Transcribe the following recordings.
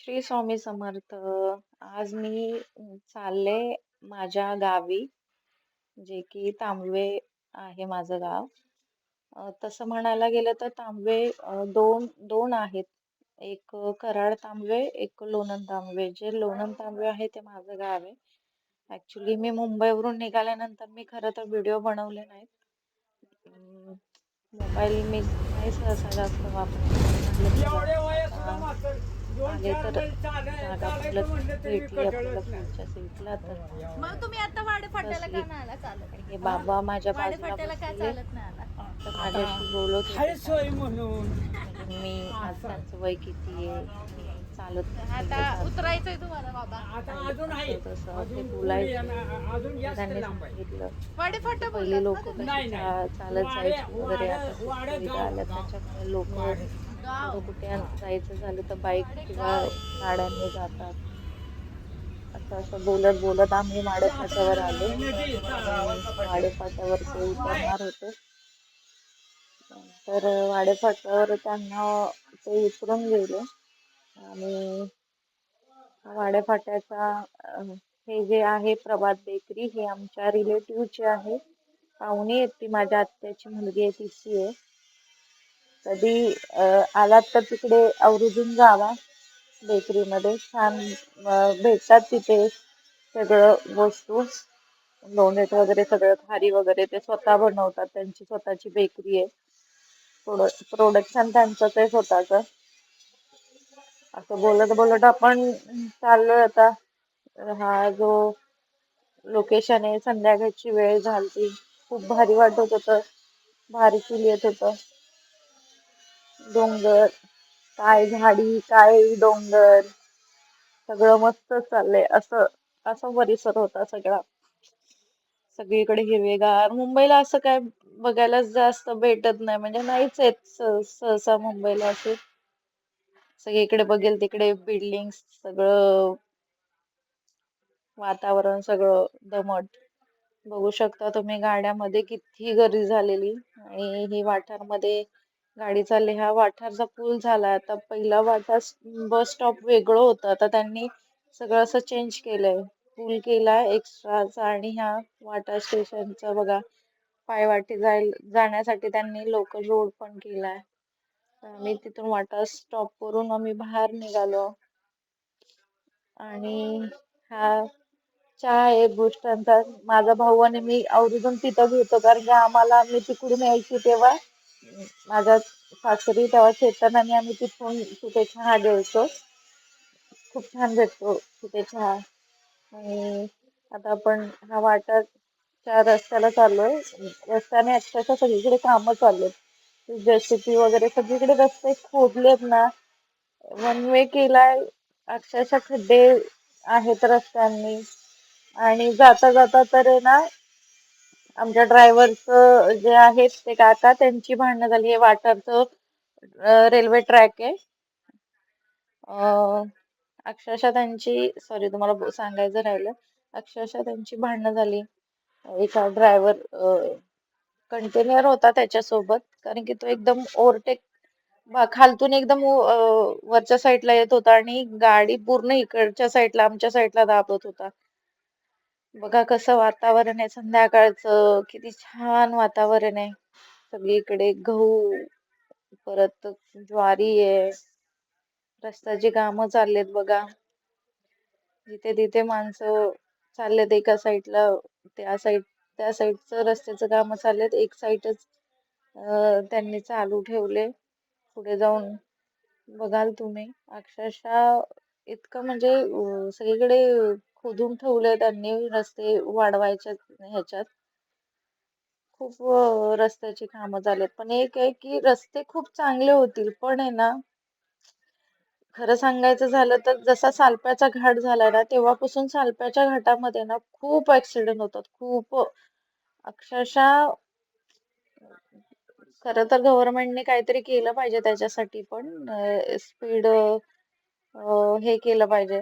श्री स्वामी समर्थ. आज मी चालले माझ्या गावी, जे की तांबवे आहे माझं गाव. तसं म्हणायला गेलं तर तांबवे दोन दोन आहेत. एक कराड तांबवे, एक लोणंद तांबवे. जे लोणंद तांबवे आहे ते माझं गाव आहे. ऍक्च्युली मी मुंबईवरून निघाल्यानंतर मी खरं तर व्हिडिओ बनवले नाहीत. मोबाईल मी नाही सहसा जास्त वापरत, पण म्हटलं चला आता आले तर जागा म्हटलं भेटली आपल्याला पुढच्या सीटला तर मग तुम्ही आता वाडे फाट्याला बसली. का नाही आला आणि चालत? हे बाबा माझ्या वाडे बाजूला फाट्याला काय बसलेले, चालत नाही आला? तर आता माझ्याशी बोलत होते हाय काय. सोय म्हणून म्हणजे मी आज असं त्यांचं वय किती आहे आणि चालत आता कसं जातात, उतरायचंय तुम्हाला बाबा. आता आणि अजून आहे. असं तसं ते अजून पुढे बोलायचे. अजून मग जास्त त्यांनी लांब आहे. सांगितलं वाडे की फाटा पहिली बोललात ना लोक तुम्ही? कशी नाही नाही चालत वाडे जायची वगैरे, वाड आता खूप वाड सुविधा गाव आल्या गाव त्याच्यामुळे लोक वाड गाव. पुढं कुठे हा जायचं झालं तर बाईक वाडे किंवा गाव आहे. गाड्यांनी जातात. असं असं बोलत बोलत आम्ही ते आता वाडेफाट्यावर आलो. नदी आणि वाडेफाट्यावर ते वाय उतरणार होते, तर वाडेफाट्यावर त्यांना ते उतरून गेले. आणि वाडेफाट्याचा हे जे आहे प्रभात बेकरी, हे आमच्या रिलेटिव्हची आहे. पाहुणी आहे, ती माझ्या आत्याची मुलगी आहे, तिची आहे. कधी आलात तर तिकडे आवर्जून जावा. बेकरीमध्ये छान भेटतात तिथे सगळं वस्तू. डोनेट वगैरे सगळं, खारी वगैरे ते स्वतः बनवतात. त्यांची स्वतःची बेकरी आहे. प्रोडक्शन त्यांचंच आहे स्वतःच. असं बोलत बोलत आपण चाललोय आता. हा जो लोकेशन आहे, संध्याकाळची वेळ झालती, खूप भारी वाटत होतं, भारी फील येत होतं. डोंगर, काय झाडी, काय डोंगर, सगळं मस्त चाललंय. असं असं परिसर होता सगळा. सगळीकडे हिरवेगार. मुंबईला असं काय बघायला जास्त भेटत नाही, म्हणजे नाहीच आहेत सहसा मुंबईला असे. सगळीकडे बघेल तिकडे बिल्डिंग, सगळं वातावरण सगळं दमट. बघू शकता तुम्ही गाड्यामध्ये किती गर्दी झालेली. आणि ही वाठारमध्ये गाडी चालली. हा वाठारचा पूल झाला. आता पहिला वाठार बस स्टॉप वेगळं होतं, आता त्यांनी सगळं असं चेंज केलंय. पूल केलाय एक्स्ट्राचा. आणि ह्या वाठार स्टेशनचा बघा, पायवाटे जाण्यासाठी त्यांनी लोकल रोड पण केलाय. तर आम्ही तिथून वाठार स्टॉप वरून आम्ही बाहेर निघालो. आणि हा चहा आहे बुस्टांचा. माझा भाऊ आणि मी आवर्जून तिथं घेतो, कारण की आम्हाला, मी तिकडून यायची तेव्हा माझ्या सासरी, तेव्हा चेतन आणि आम्ही तिथून तिथे चहा घ्यायचो. खूप छान भेटतो तिथे चहा. आणि आता आपण हा वाटाच्या रस्त्याला चाललोय. रस्त्याने अक्षरशः सगळीकडे कामं चालू आहेत. जेसीबी वगैरे सगळीकडे रस्ते खोदलेत ना, वन वे केलाय. अक्षरशः खड्डे आहेत रस्त्यांनी. आणि जाता जाता तर आहे ना, आमच्या ड्रायव्हरचं जे आहेत ते काका, त्यांची भांडणं झाली. हे वाठारचं रेल्वे ट्रॅक आहे. अक्षरशः त्यांची, सॉरी तुम्हाला सांगायचं राहिलं, अक्षरशः त्यांची भांडणं झाली. एका ड्रायव्हर कंटेनर होता त्याच्यासोबत, कारण की तो एकदम ओव्हरटेक खालतून एकदम वरच्या साईडला येत होता आणि गाडी पूर्ण इकडच्या साईडला, आमच्या साईडला दाबत होता. बघा कसं वातावरण आहे संध्याकाळचं, किती छान वातावरण आहे. सगळीकडे गहू, परत ज्वारी आहे. रस्त्याची कामं चाललेत बघा. जिथे तिथे माणसं चाललेत एका साईडला, त्या साईडचं रस्त्याचं काम चाललेत. एक साईडच त्यांनी चालू ठेवले. पुढे जाऊन बघाल तुम्ही, अक्षरशः इतकं म्हणजे सगळीकडे खोदून ठेवले त्यांनी रस्ते वाढवायच्या ह्याच्यात. खूप रस्त्याची कामं झालेत. पण एक आहे की रस्ते खूप चांगले होतील, पण आहे ना, खरं सांगायचं झालं तर जसा सालप्याचा घाट झाला ना, तेव्हापासून सालप्याच्या घाटामध्ये ना खूप ऍक्सिडेंट होतात. खूप, अक्षरशः. खरं तर गव्हर्नमेंटने काहीतरी केलं पाहिजे त्याच्यासाठी, पण स्पीड हे केलं पाहिजे,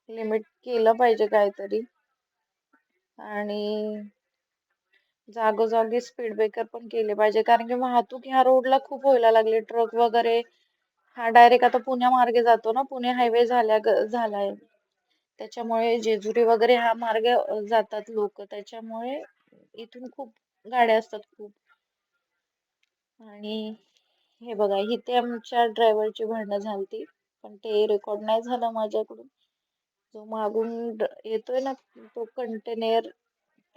लिमिट केलं पाहिजे काहीतरी. आणि जागोजागी स्पीड ब्रेकर पण केले पाहिजे, कारण की वाहतूक ह्या रोडला खूप व्हायला लागली. ट्रक वगैरे हा डायरेक्ट आता पुण्यामार्गे जातो ना, पुणे हायवे झालाय. त्याच्यामुळे जेजुरी वगैरे हा मार्ग जातात लोक. त्याच्यामुळे इथून खूप गाड्या असतात खूप. आणि हे बघा, इथे आमच्या ड्रायव्हरची भांडणं झालती, पण ते रेकॉर्ड नाही झालं माझ्याकडून. जो मागून येतोय ना तो कंटेनर,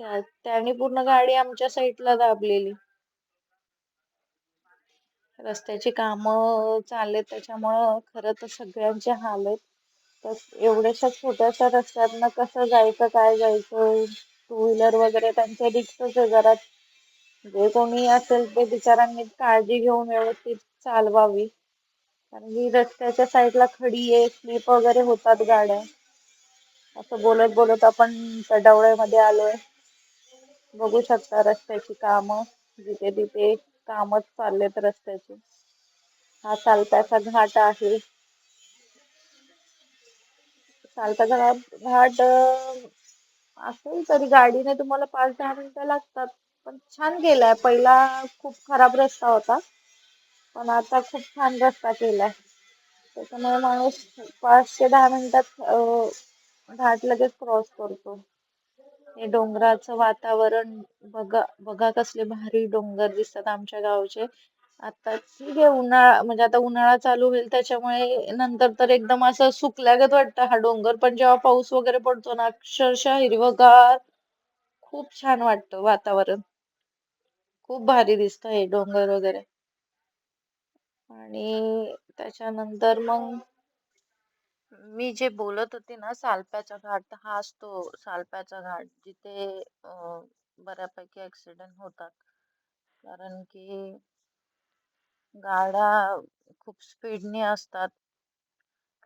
त्याने पूर्ण गाडी आमच्या साईडला दाबलेली. रस्त्याची कामं चाललेत त्याच्यामुळं खरं तर सगळ्यांचे हाल आहेत. तर एवढ्याशा छोट्याशा रस्त्यातनं कसं जायचं, काय जायचं, टू व्हीलर वगैरे त्यांचे रिस्कच आहे जरा. जे कोणी असेल ते बिचारांनी काळजी घेऊन व्यवस्थित चालवावी. कारण की रस्त्याच्या साईडला खडी आहे, स्लिप वगैरे होतात गाड्या. असं बोलत बोलत आपण तडवळ्यामध्ये आलोय. बघू शकता रस्त्याची कामं, जिथे तिथे कामच चाललेत रस्त्याची. हा चालत्याचा घाट आहे. चालत्याचा घाट असेल तरी गाडीने तुम्हाला 5-10 मिनिटं लागतात. पण छान केलाय. पहिला खूप खराब रस्ता होता, पण आता खूप छान रस्ता केलाय. त्याच्यामुळे माणूस 5 ते 10 मिनिटात घाट लगेच क्रॉस करतो. हे डोंगराचं वातावरण बघा बघा, कसले भारी डोंगर दिसतात आमच्या गावचे. आता ठीक आहे, उन्हाळा म्हणजे आता उन्हाळा चालू होईल त्याच्यामुळे नंतर तर एकदम असं सुकल्यागत वाटतं हा डोंगर. पण जेव्हा पाऊस वगैरे पडतो ना, अक्षरशः हिरवंगार, खूप छान वाटतं वातावरण. खूप भारी दिसतं हे डोंगर वगैरे. आणि त्याच्यानंतर मग मी जे बोलत होते ना, सालप्याचा घाट, हा असतो सालप्याचा घाट, जिथे बऱ्यापैकी ऍक्सिडेंट होतात. कारण की गाड्या खूप स्पीडने असतात.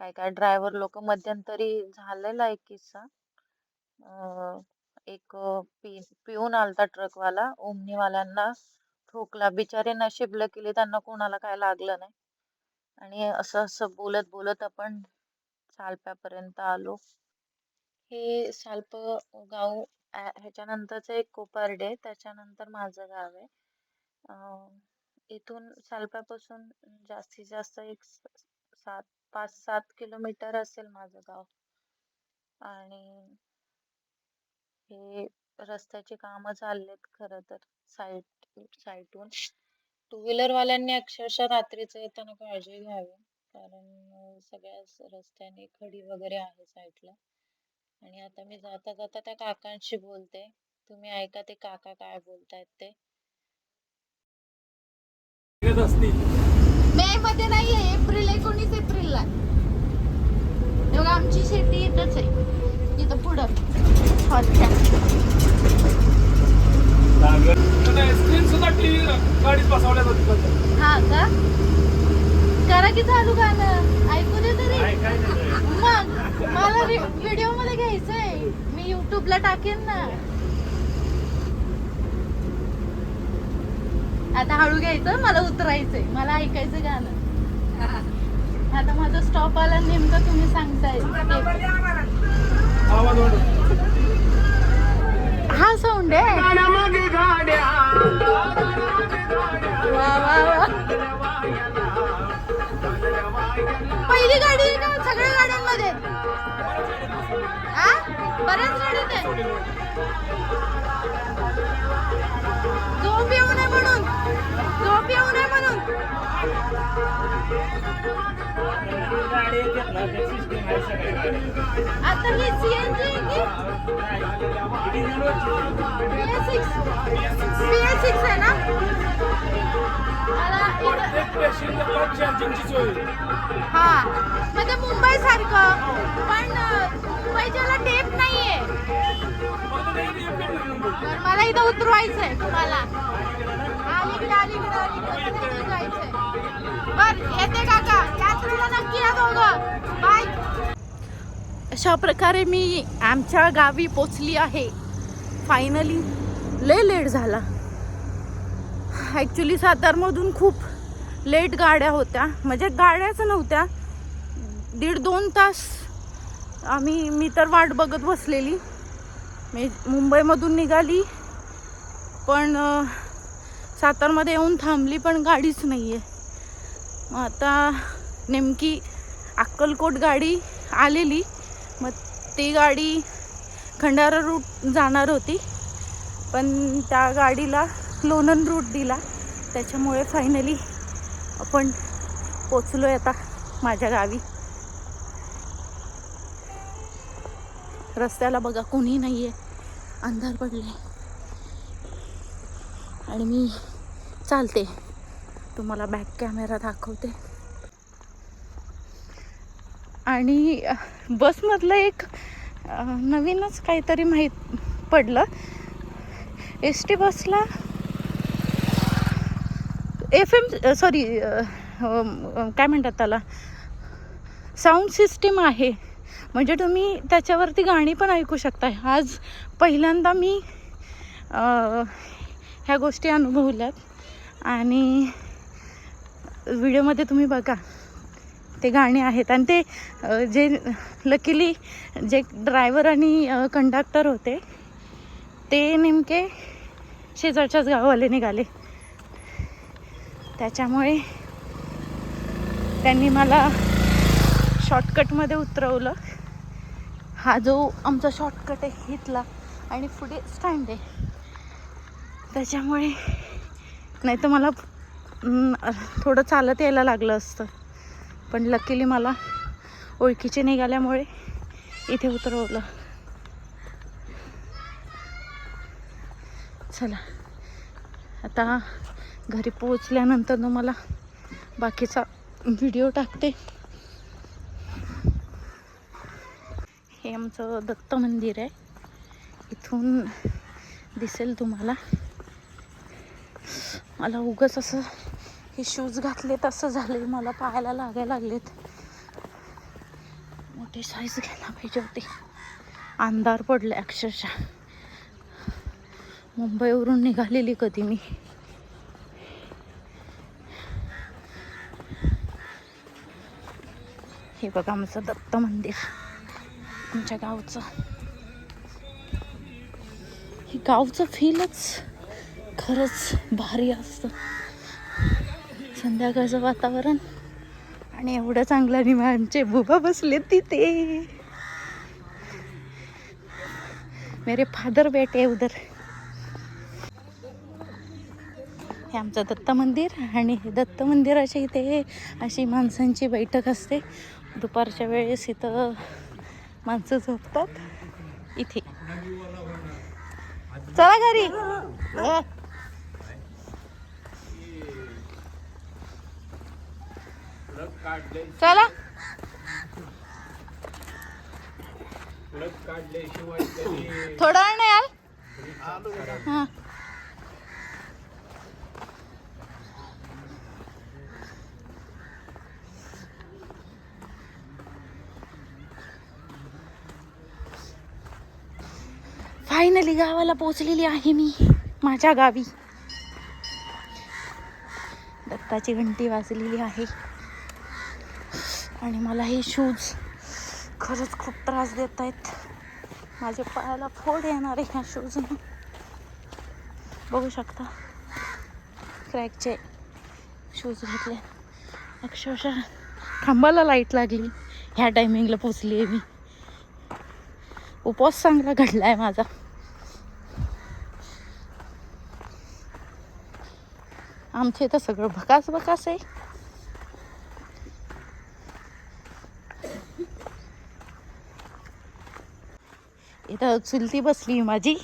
काय काय ड्रायव्हर लोक, मध्यंतरी झालेला एक किस्सा. एक पिऊन आलता ट्रकवाला, ओमनीवाल्यांना ठोकला. बिचारे नशीब केले त्यांना कोणाला काय लागलं नाही. आणि असं असं बोलत बोलत आपण सालप्यापर्यंत आलो. हे सालप गाव ह्याच्यानंतरच एक कोपर्डे, त्याच्यानंतर माझं गाव आहे. इथून सालप्यापासून जास्तीत जास्त एक 5-7 किलोमीटर असेल माझं गाव. आणि हे रस्त्याची कामं चाललेत खरं तर साईडून. टू व्हीलर वाल्यांनी अक्षरशः रात्रीचं येताना काळजी घ्यावी, कारण सगळ्याच रस्त्याने खडी वगैरे आहे साईडला. आणि आता मी जाता जाता त्या काकांशी बोलते, तुम्ही ऐका ते काका काय बोलतायत ते. मे मध्ये नाहीये, 19 एप्रिलला. तेव्हा आमची शेती इथंच आहे, इथं पुढं हॉलच्या. हा का? करा की चालू गाणं, ऐकू दे तरी. मग मला व्हिडिओ मध्ये घ्यायचंय, मी युट्यूबला टाकेन ना. आता हळू घ्यायचं, मला उतरायचंय, मला ऐकायचं गाणं. आता माझा स्टॉप आला नेमका, तुम्ही सांगताय हा साऊंड आहे. वा वा वा. पहिली गाडी आहे का सगळ्या गाड्यांमध्ये? बऱ्याच गाडीत आहे. झोप येऊ नये म्हणून, झोप येऊ नये म्हणून. आता ही सीएनजी आहे की BS6 आहे ना? हा, म्हणजे मुंबई सारखं, पण मुंबईच्याला टेप नाहीये. मला इथं उतरवायचंय तुम्हाला. अलीकडे जायचंय. बर येते काका, यात्रेला नक्की या दोघं. बाय. अशा प्रकारे मी आमच्या गावी पोचली आहे फायनली. लय लेट झाला ॲक्च्युली. सातारमधून खूप लेट गाड्या होत्या, म्हणजे गाड्याच नव्हत्या. 1.5-2 तास मी तर वाट बघत बसलेली. मी मुंबईमधून निघाली, पण सातारमध्ये येऊन थांबली, पण गाडीच नाही आहे. मग आता नेमकी अक्कलकोट गाडी आलेली, मग ती गाडी खंडारा रूट जाणार होती, पण त्या गाडीला लोणंद रूट दिला, त्याच्यामुळे फायनली आपण पोचलोय आता माझ्या गावी. रस्त्याला बघा कोणी नाहीये, अंधार पडले आणि मी चालते. तुम्हाला बॅक कॅमेरा दाखवते. आणि बसमधलं एक नवीनच काहीतरी माहीत पडलं. एस टी बसला काय म्हणतात त्याला, साऊंड सिस्टीम आहे. म्हणजे तुम्ही त्याच्यावरती गाणी पण ऐकू शकता. आज पहिल्यांदा मी ह्या गोष्टी अनुभवल्यात आणि व्हिडिओमध्ये तुम्ही बघा ते गाणे आहेत. आणि ते जे लकीली जे ड्रायव्हर आणि कंडक्टर होते ते नेमके शेजारच्याच गावाले निघाले, त्याच्यामुळे त्यांनी मला शॉर्टकटमध्ये उतरवलं. हा जो आमचा शॉर्टकट आहे इथला आणि पुढे स्टँड आहे, त्याच्यामुळे नाही तर मला थोडं चालत यायला लागलं असतं, पण लकीली मला ओळखीचे निघाल्यामुळे इथे उतरवलं. चला आता घरी पोहोचल्यानंतर तुम्हाला बाकीचा व्हिडिओ टाकते. हे आमचं दत्त मंदिर आहे, इथून दिसेल तुम्हाला. मला उगाच असं हे शूज घातलेत असं झाले, मला पायाला लागायला लागलेत. मोठी साईज घ्यायला पाहिजे होती. अंधार पडले अक्षरशः. मुंबईवरून निघालेली कधी मी. हे बघा आमचं दत्त मंदिर आमच्या गावचं. हे गावचं फीलच खरंच भारी असतं. संध्याकाळचं वातावरण आणि एवढं चांगलं. आणि आमचे बुबा बसले तिथे, मेरे फादर बैठे उधर. हे आमचं दत्त मंदिर आणि हे दत्त मंदिराच्या इथे अशी माणसांची बैठक असते. दुपारच्या वेळेस इथं माणसं झोपतात इथे. चला घरी. चला थोडा वेळ नाही याल. हां फायनली गावाला पोचलेली आहे मी, माझ्या गावी. दत्ताची घंटी वाजलेली आहे आणि मला हे शूज खरंच खूप त्रास देत आहेत. माझ्या पायाला फोड येणार आहे ह्या शूजनं. बघू शकता क्रॅकचे शूज घेतले. अक्षरशः खांबाला लाईट लागली. ह्या टायमिंगला पोचली आहे मी. उपवास चांगला घडला आहे माझा. आमच्या इथं सगळं भकास भकास आहे. इथं चुलती बसली माझी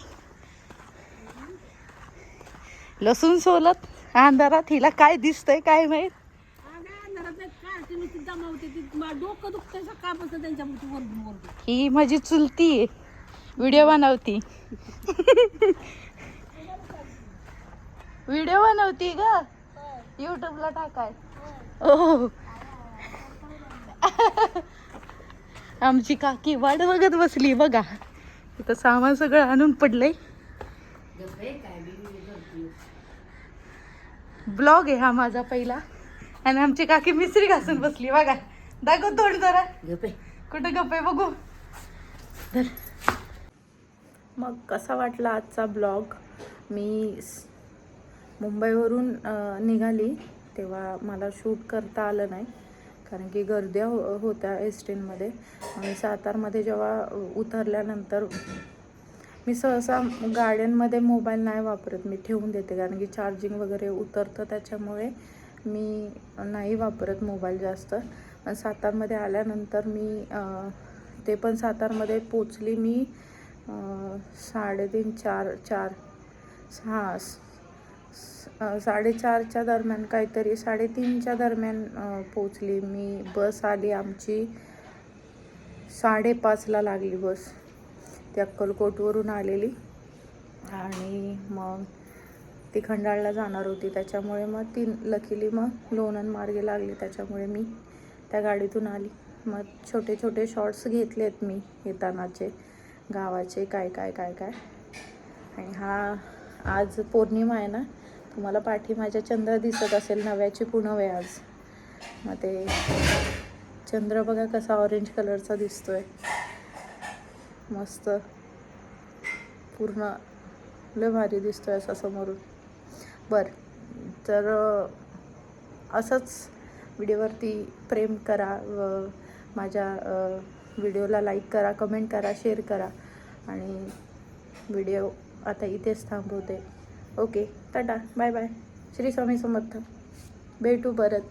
लसूण सोलत अंधारात. हिला काय दिसतंय काय माहित. ही माझी चुलती आहे, व्हिडिओ बनवती. व्हिडिओ बनवती ग, युट्यूबला टाकाय. ओ आमची काकी वाट बघत बसली बघा. इथं सामान सगळं आणून पडलंय. ब्लॉग आहे हा माझा पहिला. आणि आमची काकी मिसरी घासून बसली बघा. दाखव तोंड जरा. कुठं गप्पे बघू. धर. मग कसा वाटला आजचा ब्लॉग. मी मुंबईवरून निघाली तेव्हा मला शूट करता आलं नाही, कारण की गर्द्या होत्या एस टीमध्ये. आणि सातारमध्ये जेव्हा उतरल्यानंतर मी सहसा गाड्यांमध्ये मोबाईल नाही वापरत, मी ठेवून देते, कारण की चार्जिंग वगैरे उतरतं, त्याच्यामुळे मी नाही वापरत मोबाईल जास्त. पण सातारमध्ये आल्यानंतर मी ते पण सातारमध्ये पोचली मी 3:30 4 हां 4:30च्या दरम्यान, काहीतरी 3:30च्या दरम्यान पोचली मी. बस आली आमची 5:30ला लागली बस. ती अक्कलकोटवरून आलेली आणि मग ती खंडाळला जाणार होती, त्याच्यामुळे मग ती लकीली मग लोणंद मार्गे लागली, त्याच्यामुळे मी त्या गाडीतून आली. मग छोटे छोटे शॉर्ट्स घेतलेत मी येतानाचे गावाचे, काय काय काय काय. आणि हा आज पौर्णिमा आहे ना, तुम्हाला पाठी माझ्या चंद्र दिसत असेल, नव्याची पुनव आहे आज. मग ते चंद्र बघा कसा ऑरेंज कलरचा दिसतोय, मस्त पूर्ण लय भारी दिसतोय असा समोरून. तर असंच व्हिडिओवरती प्रेम करा, व माझ्या व्हिडिओला लाईक करा, कमेंट करा, शेअर करा. आणि व्हिडिओ आता इथेच थांबवते. ओके, टाटा, बाय बाय. श्री स्वामी समर्थ. भेटू परत.